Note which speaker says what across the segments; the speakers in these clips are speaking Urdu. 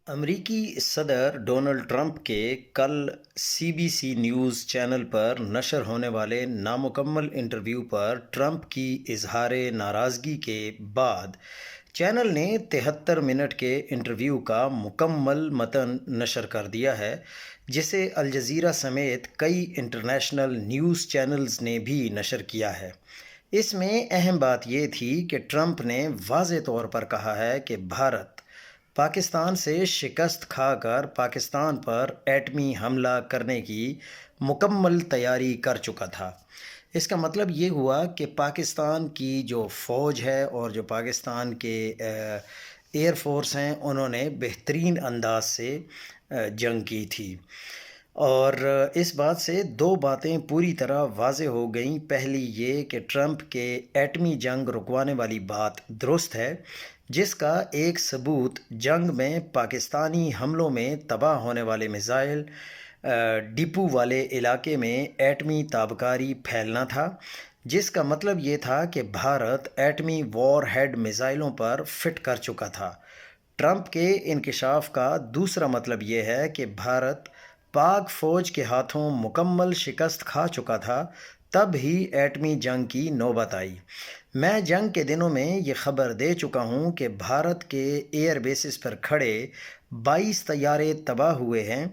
Speaker 1: امریکی صدر ڈونلڈ ٹرمپ کے کل C B C news channel پر نشر ہونے والے نامکمل انٹرویو پر ٹرمپ کی اظہار ناراضگی کے بعد چینل نے 73 منٹ کے انٹرویو کا مکمل متن نشر کر دیا ہے، جسے الجزیرہ سمیت کئی انٹرنیشنل نیوز چینلز نے بھی نشر کیا ہے۔ اس میں اہم بات یہ تھی کہ ٹرمپ نے واضح طور پر کہا ہے کہ بھارت پاکستان سے شکست کھا کر پاکستان پر ایٹمی حملہ کرنے کی مکمل تیاری کر چکا تھا۔ اس کا مطلب یہ ہوا کہ پاکستان کی جو فوج ہے اور جو پاکستان کے ایئر فورس ہیں، انہوں نے بہترین انداز سے جنگ کی تھی۔ اور اس بات سے دو باتیں پوری طرح واضح ہو گئیں۔ پہلی یہ کہ ٹرمپ کے ایٹمی جنگ رکوانے والی بات درست ہے، جس کا ایک ثبوت جنگ میں پاکستانی حملوں میں تباہ ہونے والے میزائل ڈپو والے علاقے میں ایٹمی تابکاری پھیلنا تھا، جس کا مطلب یہ تھا کہ بھارت ایٹمی وار ہیڈ میزائلوں پر فٹ کر چکا تھا۔ ٹرمپ کے انکشاف کا دوسرا مطلب یہ ہے کہ بھارت پاک فوج کے ہاتھوں مکمل شکست کھا چکا تھا، تب ہی ایٹمی جنگ کی نوبت آئی۔ میں جنگ کے دنوں میں یہ خبر دے چکا ہوں کہ بھارت کے ایئر بیسز پر کھڑے 22 طیارے تباہ ہوئے ہیں۔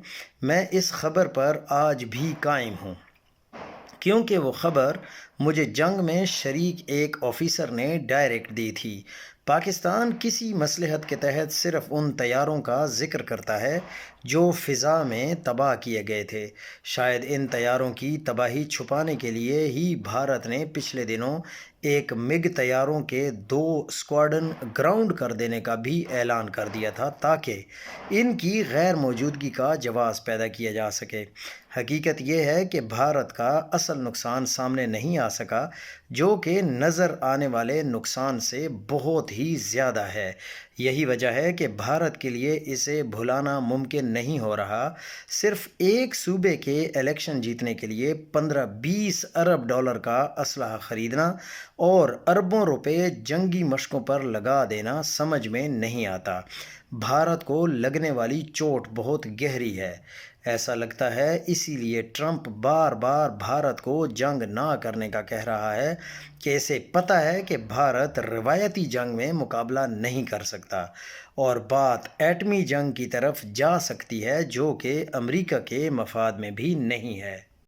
Speaker 1: میں اس خبر پر آج بھی قائم ہوں، کیونکہ وہ خبر مجھے جنگ میں شریک ایک آفیسر نے ڈائریکٹ دی تھی۔ پاکستان کسی مصلحت کے تحت صرف ان طیاروں کا ذکر کرتا ہے جو فضا میں تباہ کیے گئے تھے۔ شاید ان طیاروں کی تباہی چھپانے کے لیے ہی بھارت نے پچھلے دنوں ایک مگ طیاروں کے 2 اسکواڈن گراؤنڈ کر دینے کا بھی اعلان کر دیا تھا، تاکہ ان کی غیر موجودگی کا جواز پیدا کیا جا سکے۔ حقیقت یہ ہے کہ بھارت کا اصل نقصان سامنے نہیں آ سکا، جو کہ نظر آنے والے نقصان سے بہت ہی زیادہ ہے۔ یہی وجہ ہے کہ بھارت کے لیے اسے بھلانا ممکن نہیں ہو رہا۔ صرف ایک صوبے کے الیکشن جیتنے کے لیے 15-20 ارب ڈالر کا اسلحہ خریدنا اور اربوں روپے جنگی مشقوں پر لگا دینا سمجھ میں نہیں آتا۔ بھارت کو لگنے والی چوٹ بہت گہری ہے، ایسا لگتا ہے۔ اسی لیے ٹرمپ بار بار بھارت کو جنگ نہ کرنے کا کہہ رہا ہے کہ اسے پتہ ہے کہ بھارت روایتی جنگ میں مقابلہ نہیں کر سکتا اور بات ایٹمی جنگ کی طرف جا سکتی ہے، جو کہ امریکہ کے مفاد میں بھی نہیں ہے۔